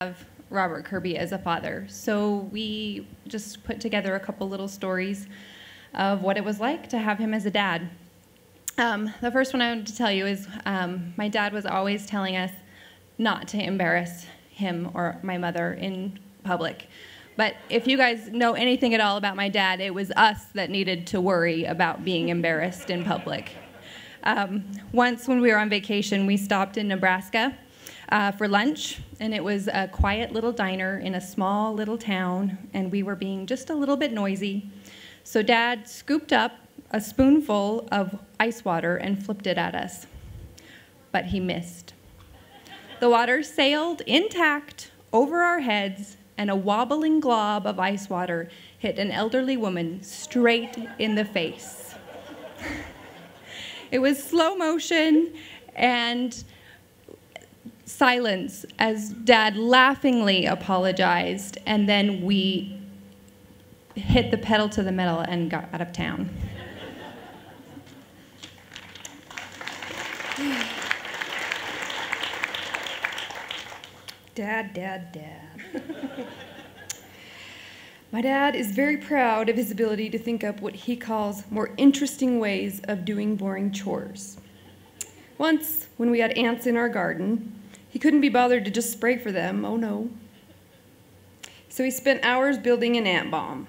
have Robert Kirby as a father. So we just put together a couple little stories of what it was like to have him as a dad. The first one I wanted to tell you is my dad was always telling us not to embarrass him or my mother in public. But if you guys know anything at all about my dad, it was us that needed to worry about being embarrassed in public. Once when we were on vacation, we stopped in Nebraska for lunch, and it was a quiet little diner in a small little town, and we were being just a little bit noisy. So Dad scooped up a spoonful of ice water and flipped it at us, but he missed. The water sailed intact over our heads, and a wobbling glob of ice water hit an elderly woman straight in the face. It was slow motion and silence as Dad laughingly apologized, and then we hit the pedal to the metal and got out of town. Dad. My dad is very proud of his ability to think up what he calls more interesting ways of doing boring chores. Once, when we had ants in our garden, he couldn't be bothered to just spray for them, oh no. So he spent hours building an ant bomb.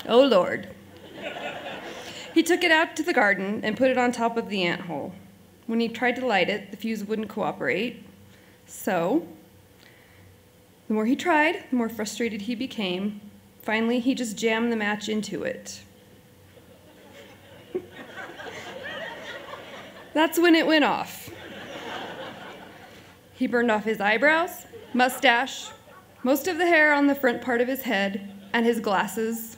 Oh Lord. He took it out to the garden and put it on top of the ant hole. When he tried to light it, the fuse wouldn't cooperate. So, the more he tried, the more frustrated he became. Finally, he just jammed the match into it. That's when it went off. He burned off his eyebrows, mustache, most of the hair on the front part of his head, and his glasses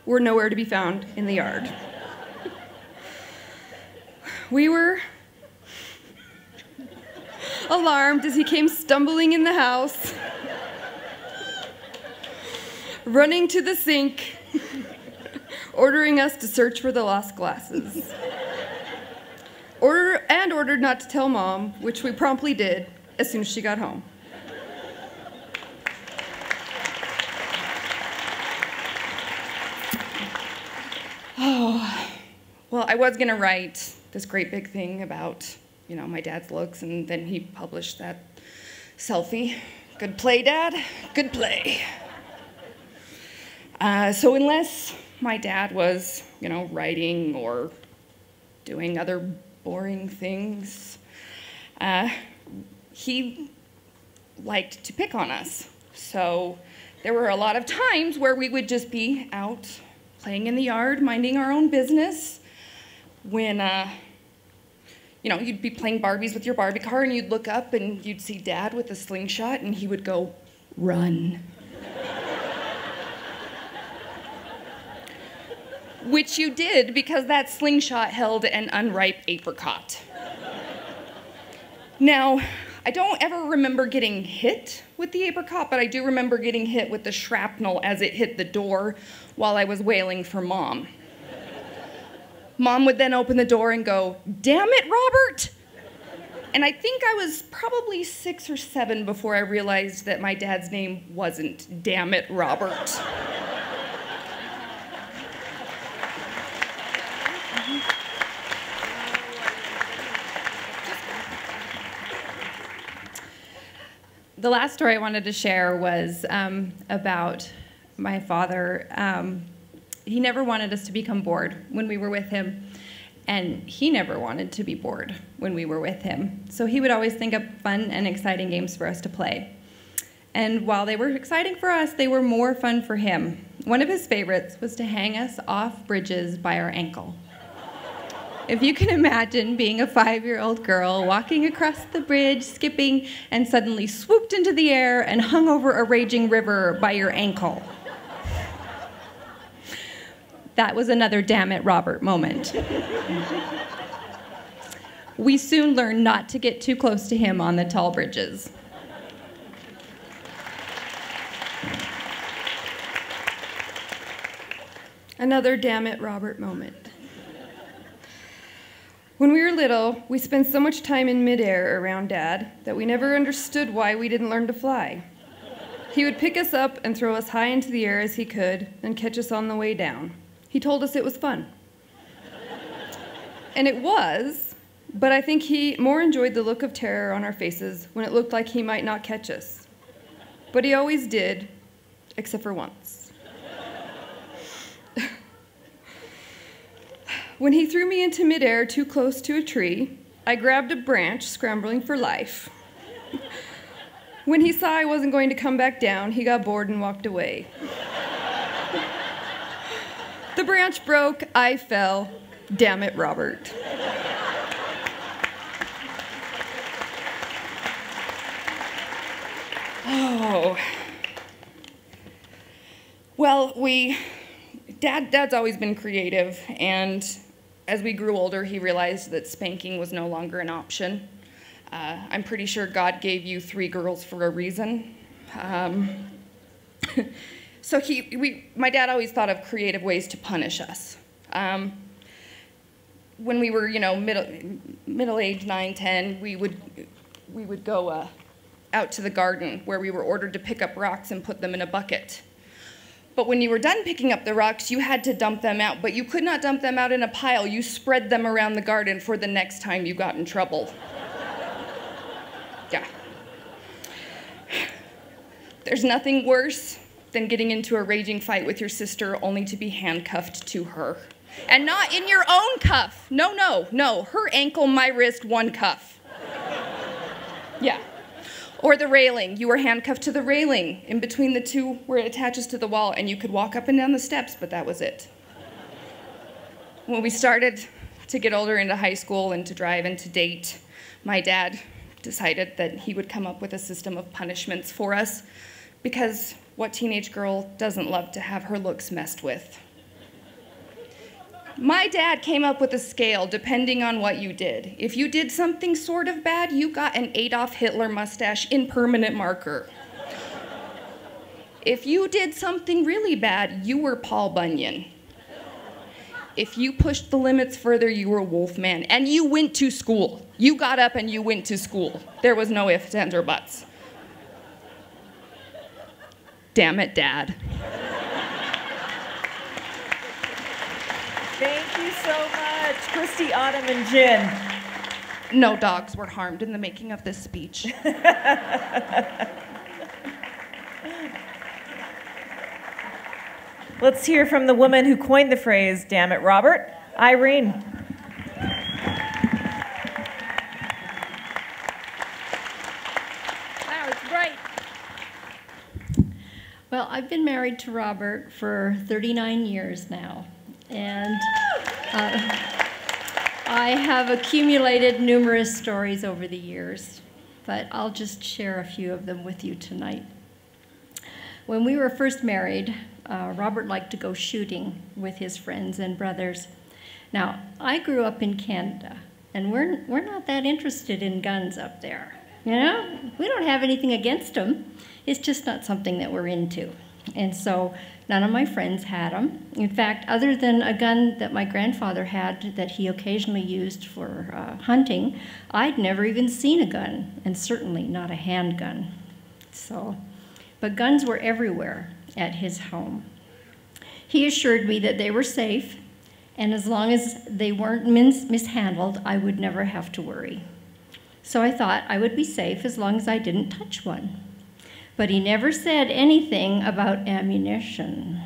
were nowhere to be found in the yard. We were alarmed as he came stumbling in the house, running to the sink, ordering us to search for the lost glasses. Ordered not to tell Mom, which we promptly did as soon as she got home. Oh, well, I was gonna write this great big thing about, my dad's looks, and then he published that selfie. Good play, Dad, good play. So unless my dad was, writing or doing other boring things, he liked to pick on us. So there were a lot of times where we would just be out playing in the yard, minding our own business, when, you'd be playing Barbies with your Barbie car, and you'd look up and you'd see Dad with a slingshot, and he would go, "Run." Which you did, because that slingshot held an unripe apricot. Now, I don't ever remember getting hit with the apricot, but I do remember getting hit with the shrapnel as it hit the door while I was wailing for Mom. Mom would then open the door and go, "Damn it, Robert!" And I think I was probably 6 or 7 before I realized that my dad's name wasn't Damn It, Robert. The last story I wanted to share was about my father. He never wanted us to become bored when we were with him, and he never wanted to be bored when we were with him. So he would always think up fun and exciting games for us to play. And while they were exciting for us, they were more fun for him. One of his favorites was to hang us off bridges by our ankle. If you can imagine being a 5-year-old girl walking across the bridge, skipping, and suddenly swooped into the air and hung over a raging river by your ankle. That was another "Damn it, Robert" moment. We soon learned not to get too close to him on the tall bridges. Another "Damn it, Robert" moment. When we were little, we spent so much time in midair around Dad that we never understood why we didn't learn to fly. He would pick us up and throw us high into the air as he could and catch us on the way down. He told us it was fun. And it was, but I think he more enjoyed the look of terror on our faces when it looked like he might not catch us. But he always did, except for once. When he threw me into midair too close to a tree, I grabbed a branch, scrambling for life. When he saw I wasn't going to come back down, he got bored and walked away. The branch broke, I fell. Damn it, Robert. Oh. Well, Dad's always been creative, and as we grew older, he realized that spanking was no longer an option. I'm pretty sure God gave you 3 girls for a reason. So my dad always thought of creative ways to punish us. When we were, middle-aged, 9, 10, we would go out to the garden where we were ordered to pick up rocks and put them in a bucket. But when you were done picking up the rocks, you had to dump them out, but you could not dump them out in a pile. You spread them around the garden for the next time you got in trouble. Yeah. There's nothing worse than getting into a raging fight with your sister only to be handcuffed to her. And not in your own cuff. No. Her ankle, my wrist, one cuff. Yeah. Or the railing. You were handcuffed to the railing in between the two where it attaches to the wall, and you could walk up and down the steps, but that was it. When we started to get older into high school and to drive and to date, my dad decided that he would come up with a system of punishments for us, because what teenage girl doesn't love to have her looks messed with? My dad came up with a scale depending on what you did. If you did something sort of bad, you got an Adolf Hitler mustache in permanent marker. If you did something really bad, you were Paul Bunyan. If you pushed the limits further, you were Wolfman. And you went to school. You got up and you went to school. There was no ifs, ands, or buts. Damn it, Dad. Thank you so much, Christy, Autumn, and Jen. No dogs were harmed in the making of this speech. Let's hear from the woman who coined the phrase, "Damn it, Robert," Irene. Wow, it's great. Well, I've been married to Robert for 39 years now, and I have accumulated numerous stories over the years, but I'll just share a few of them with you tonight. When we were first married, Robert liked to go shooting with his friends and brothers. Now, I grew up in Canada, and we're not that interested in guns up there. You know, we don't have anything against them. It's just not something that we're into. And so none of my friends had them. In fact, other than a gun that my grandfather had that he occasionally used for hunting, I'd never even seen a gun, and certainly not a handgun. But guns were everywhere at his home. He assured me that they were safe, and as long as they weren't mishandled, I would never have to worry. So I thought I would be safe as long as I didn't touch one. But he never said anything about ammunition.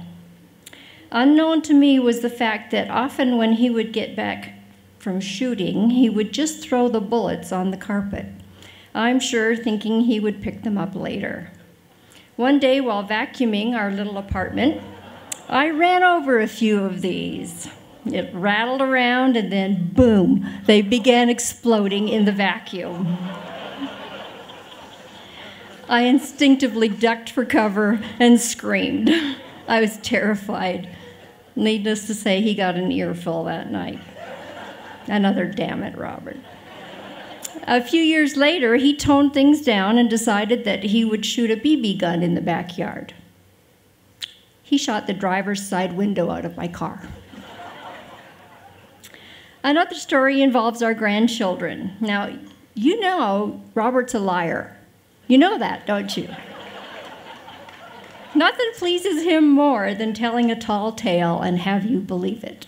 Unknown to me was the fact that often when he would get back from shooting, he would just throw the bullets on the carpet, I'm sure thinking he would pick them up later. One day while vacuuming our little apartment, I ran over a few of these. It rattled around and then boom, they began exploding in the vacuum. I instinctively ducked for cover and screamed. I was terrified. Needless to say, he got an earful that night. Another damn it, Robert. A few years later, he toned things down and decided that he would shoot a BB gun in the backyard. He shot the driver's side window out of my car. Another story involves our grandchildren. Now, you know Robert's a liar. You know that, don't you? Nothing pleases him more than telling a tall tale and have you believe it.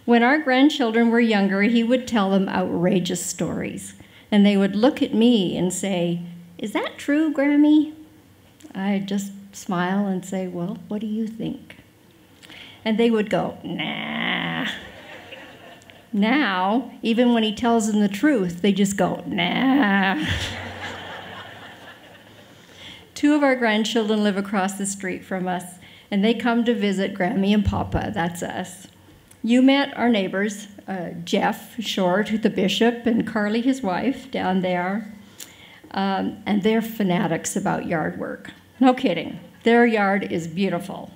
When our grandchildren were younger, he would tell them outrageous stories, and they would look at me and say, "Is that true, Grammy?" I'd just smile and say, "Well, what do you think?" And they would go, "Nah." Now, even when he tells them the truth, they just go, "Nah." Two of our grandchildren live across the street from us, and they come to visit Grammy and Papa. That's us. You met our neighbors, Jeff Short, the bishop, and Carly, his wife, down there. And they're fanatics about yard work. No kidding. Their yard is beautiful.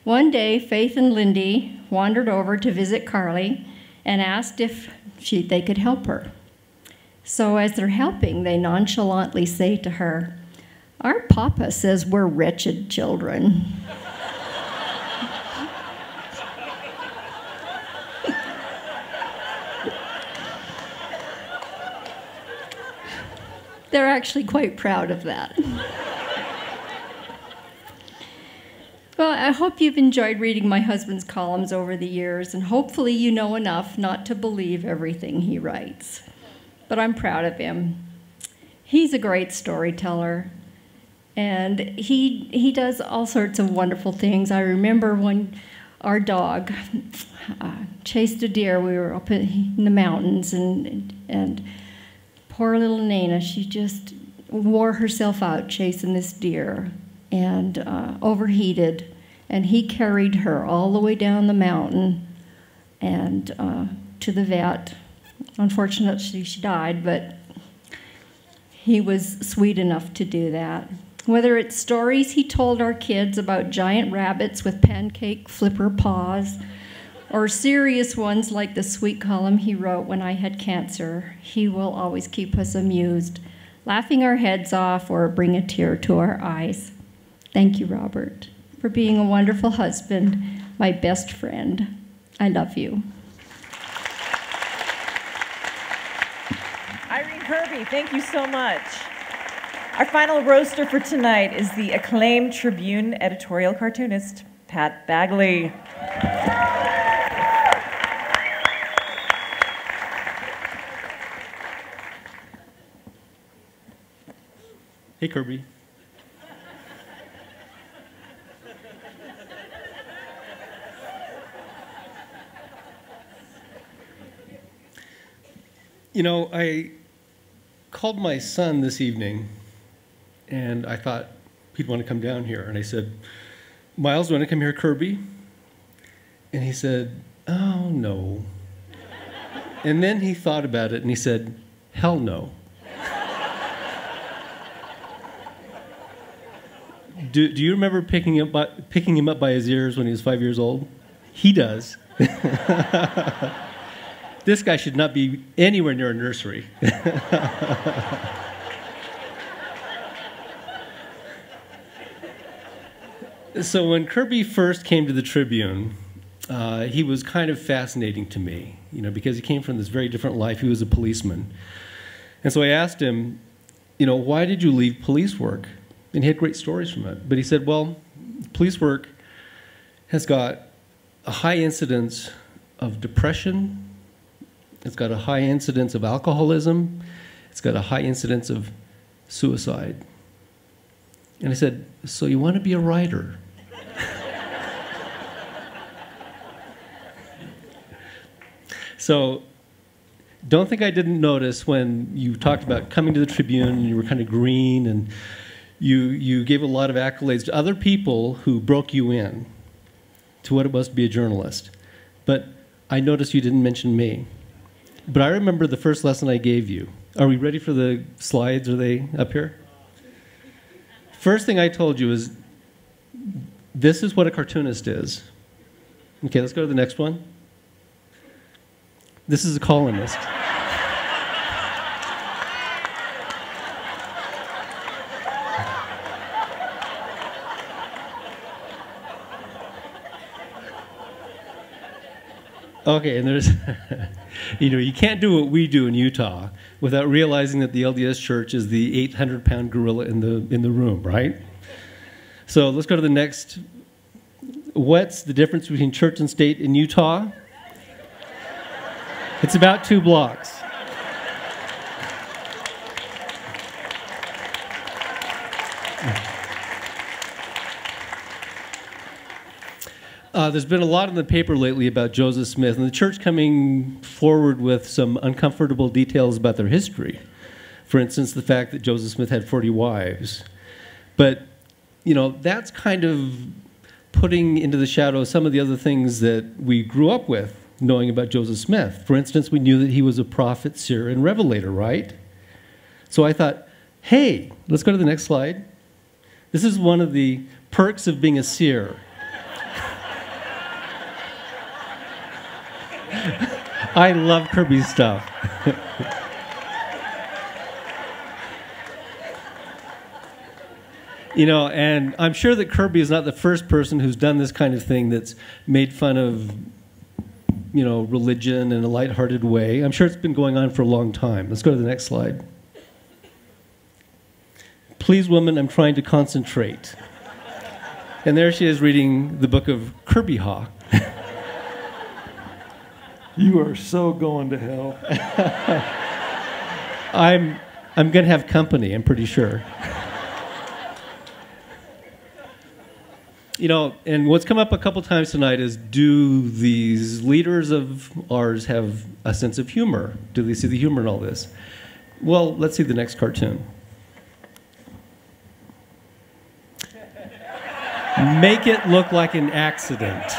One day, Faith and Lindy wandered over to visit Carly and asked if they could help her. So as they're helping, they nonchalantly say to her, "Our Papa says we're wretched children." They're actually quite proud of that. Well, I hope you've enjoyed reading my husband's columns over the years, and hopefully you know enough not to believe everything he writes. But I'm proud of him. He's a great storyteller, and he does all sorts of wonderful things. I remember when our dog chased a deer. We were up in the mountains, and poor little Nana, she just wore herself out chasing this deer and overheated, and he carried her all the way down the mountain and to the vet. Unfortunately, she died, but he was sweet enough to do that. Whether it's stories he told our kids about giant rabbits with pancake flipper paws, or serious ones like the sweet column he wrote when I had cancer, he will always keep us amused, laughing our heads off or bring a tear to our eyes. Thank you, Robert, for being a wonderful husband, my best friend. I love you. Irene Kirby, thank you so much. Our final roaster for tonight is the acclaimed Tribune editorial cartoonist, Pat Bagley. Hey, Kirby. You know, I called my son this evening, and I thought he'd want to come down here. And I said, "Miles, do you want to come here, Kirby?" And he said, "Oh, no." And then he thought about it, and he said, "Hell no." Do you remember picking him up by his ears when he was 5 years old? He does. This guy should not be anywhere near a nursery. So when Kirby first came to the Tribune, he was kind of fascinating to me, you know, because he came from this very different life. He was a policeman. And so I asked him, you know, why did you leave police work? And he had great stories from it. But he said, well, police work has got a high incidence of depression. It's got a high incidence of alcoholism. It's got a high incidence of suicide. And I said, so you want to be a writer? So don't think I didn't notice when you talked about coming to the Tribune and you were kind of green and you gave a lot of accolades to other people who broke you in to what it was to be a journalist. But I noticed you didn't mention me. But I remember the first lesson I gave you. Are we ready for the slides? Are they up here? First thing I told you is, this is what a cartoonist is. Okay, let's go to the next one. This is a columnist. Okay, and there's, you can't do what we do in Utah without realizing that the LDS Church is the 800-pound gorilla in the room, right? So let's go to the next. What's the difference between church and state in Utah? It's about 2 blocks. There's been a lot in the paper lately about Joseph Smith and the church coming forward with some uncomfortable details about their history. For instance, the fact that Joseph Smith had 40 wives. But, that's kind of putting into the shadow some of the other things that we grew up with, knowing about Joseph Smith. For instance, we knew that he was a prophet, seer, and revelator, right? So I thought, hey, let's go to the next slide. This is one of the perks of being a seer. I love Kirby's stuff. And I'm sure that Kirby is not the first person who's done this kind of thing that's made fun of, religion in a lighthearted way. I'm sure it's been going on for a long time. Let's go to the next slide. Please, woman, I'm trying to concentrate. And there she is reading the book of Kirby Haw. You are so going to hell. I'm going to have company, I'm pretty sure. And what's come up a couple times tonight is, do these leaders of ours have a sense of humor? Do they see the humor in all this? Well, let's see the next cartoon. Make it look like an accident.